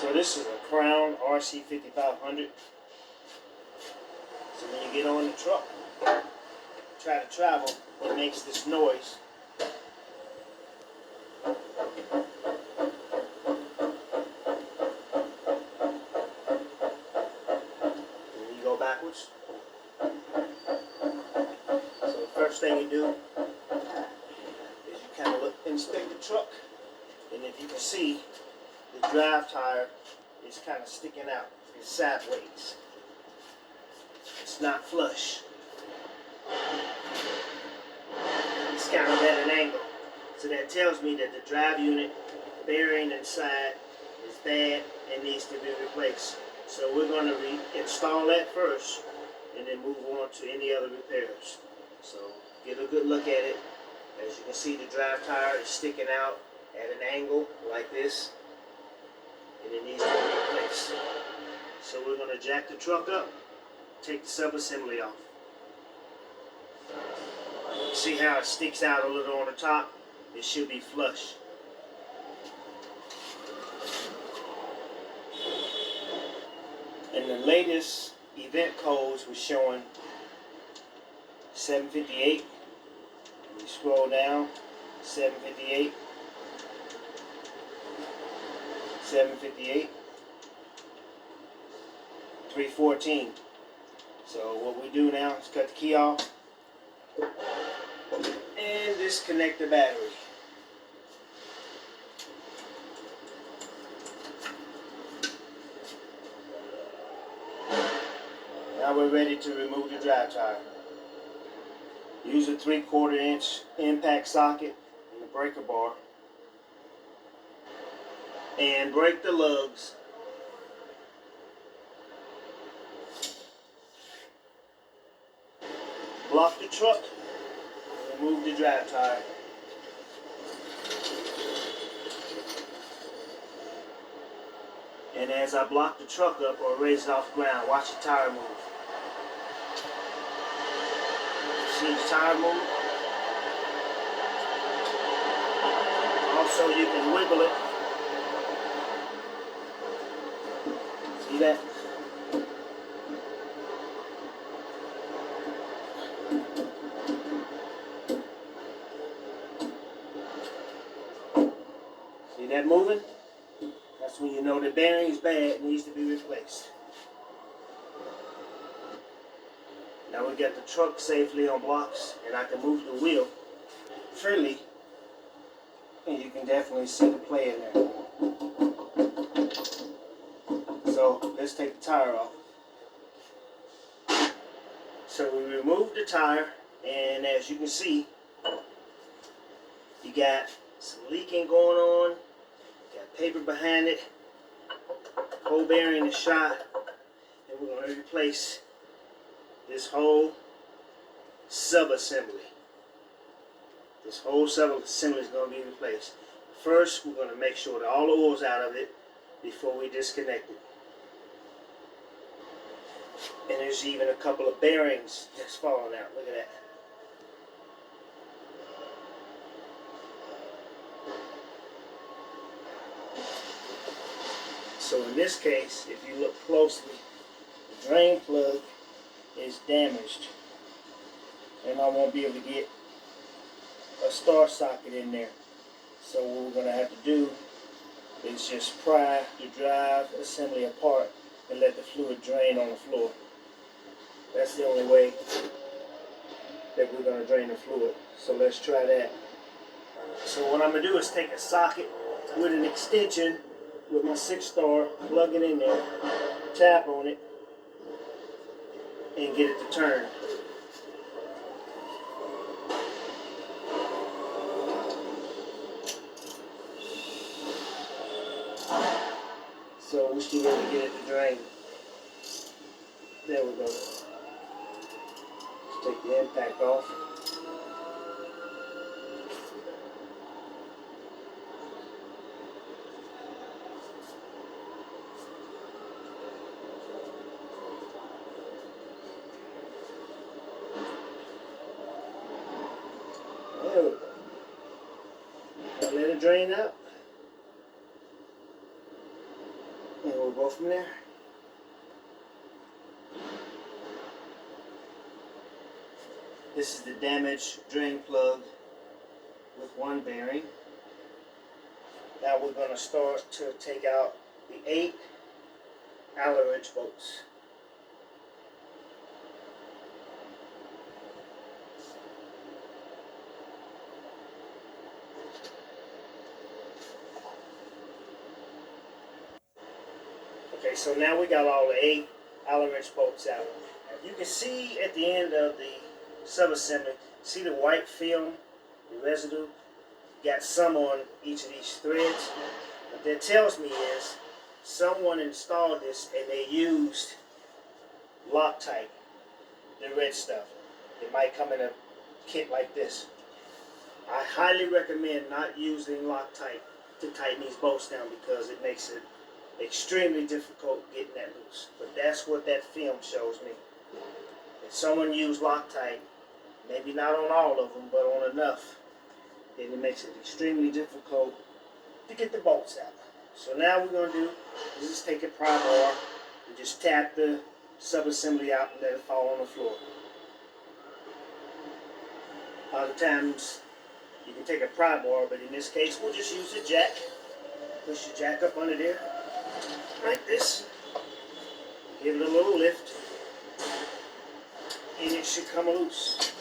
So this is a Crown RC5500. So when you get on the truck, try to travel, it makes this noise. And you go backwards. So the first thing you do is you kind of inspect the truck, and if you can see, the drive tire is kind of sticking out. It's sideways. It's not flush. It's kind of at an angle. So that tells me that the drive unit bearing inside is bad and needs to be replaced. So we're going to reinstall that first and then move on to any other repairs. So get a good look at it. As you can see, the drive tire is sticking out at an angle like this, and it needs to be replaced. So we're going to jack the truck up, take the sub-assembly off. See how it sticks out a little on the top? It should be flush. And the latest event codes was showing 758. You scroll down, 758, 758, 314. So what we do now is cut the key off and disconnect the battery. Now we're ready to remove the drive tire. Use a 3/4 inch impact socket and the breaker bar, and break the lugs. Block the truck and remove the drive tire. And as I block the truck up or raise it off the ground, watch the tire move. See the tire move? Also, you can wiggle it. See that? See that moving? That's when you know the bearing is bad and needs to be replaced. Now we got the truck safely on blocks, and I can move the wheel freely, and you can definitely see the play in there. So let's take the tire off. So we removed the tire, and as you can see, you got some leaking going on, got paper behind it, whole bearing is shot, and we're going to replace this whole sub-assembly. This whole sub-assembly is going to be replaced. First, we're going to make sure that all the oil's out of it before we disconnect it. And there's even a couple of bearings that's falling out. Look at that. So in this case, if you look closely, the drain plug is damaged, and I won't be able to get a star socket in there. So what we're going to have to do is just pry the drive assembly apart and let the fluid drain on the floor. That's the only way that we're going to drain the fluid. So let's try that. So what I'm going to do is take a socket with an extension with my 6-star, plug it in there, tap on it, and get it to turn. So we should be able to get it to drain. There we go. Let's take the impact off. There we go. Now let it drain out. we'll go from there. This is the damaged drain plug with one bearing. Now we're going to start to take out the 8 Allen wrench bolts. Okay, so now we got all the 8 Allen wrench bolts out. You can see at the end of the subassembly, see the white film, the residue? Got some on each of these threads. What that tells me is someone installed this and they used Loctite, the red stuff. It might come in a kit like this. I highly recommend not using Loctite to tighten these bolts down because it makes it extremely difficult getting that loose. But that's what that film shows me. If someone used Loctite, maybe not on all of them, but on enough, then it makes it extremely difficult to get the bolts out. So now we're going to do is just take a pry bar and just tap the subassembly out and let it fall on the floor. A lot of times you can take a pry bar, but in this case we'll just use a jack. Push your jack up under there like this. Give it a little lift and it should come loose.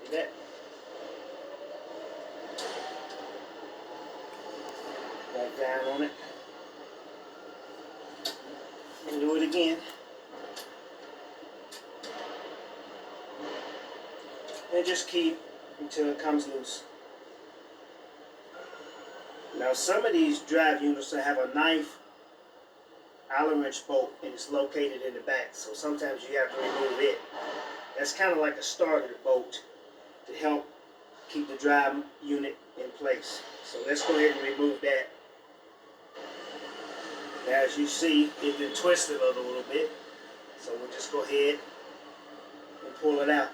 See that? Right down on it. And do it again. And just keep until it comes loose. Now some of these drive units will have a knife Allen wrench bolt and it's located in the back, so sometimes you have to remove it. That's kind of like a starter bolt to help keep the drive unit in place. So let's go ahead and remove that. Now as you see, it's been twisted a little bit, so we'll just go ahead and pull it out.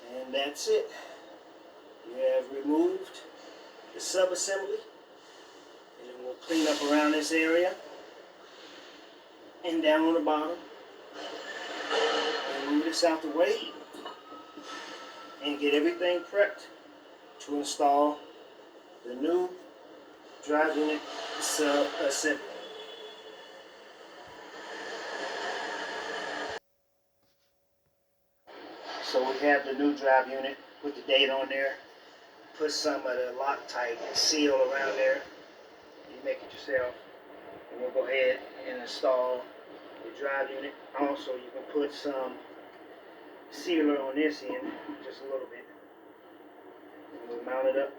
And that's it. You have removed the sub-assembly. And then we'll clean up around this area and down on the bottom. And move this out the way and get everything prepped to install the new drive unit sub-assembly. So we have the new drive unit, put the date on there, put some of the Loctite seal around there. You make it yourself. And we'll go ahead and install the drive unit. Also, you can put some sealer on this end, just a little bit. And we'll mount it up.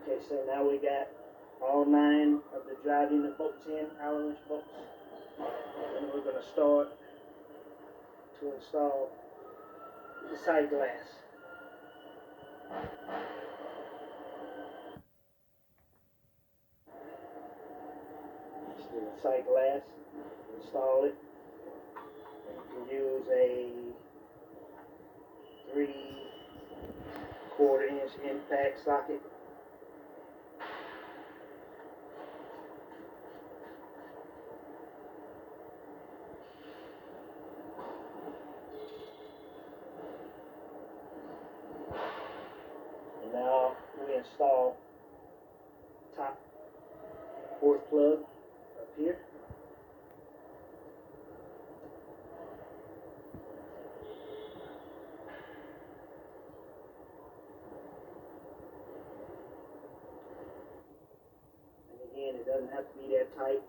Okay, so now we got all 9 of the drive unit bolts in, Allen wrench bolts. And we're going to start to install the side glass. Just do the side glass, install it. And you can use a 3/4 inch impact socket. And now we install top port plug up here. And again, it doesn't have to be that tight.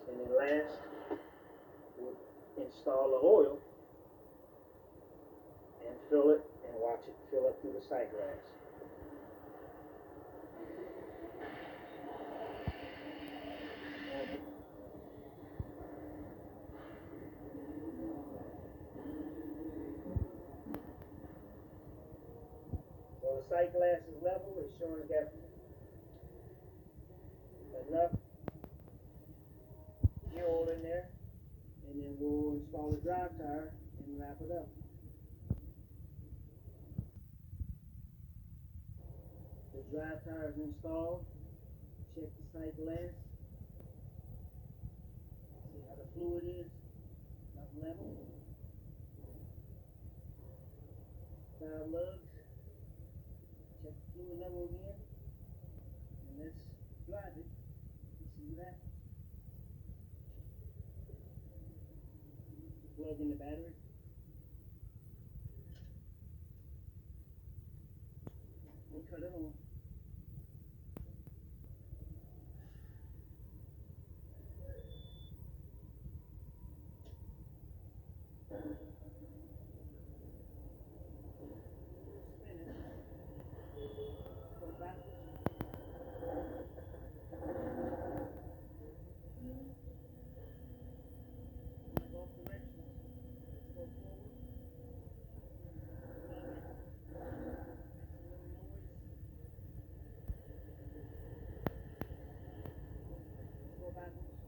And then last, we'll install the oil and fill it and watch it fill up through the sight glass. So the sight glass is level. It's showing it's got enough fuel in there. And then we'll install the drive tire and wrap it up. The drive tire is installed. Check the sight glass. See how the fluid is. Not level. Valve lugs. Check the fluid level again. And let's drive it and see what happens. Plug in the battery. And cut it on. Spin it. Go backwards. Both directions. Let's go forward. Plug it. Makes a little noise. Go backwards.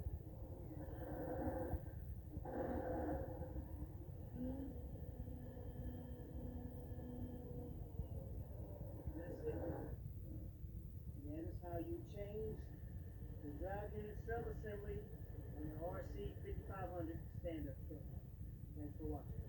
That's it. And that is how you change the drive unit subassembly on the RC5500 stand-up truck. Thanks for watching.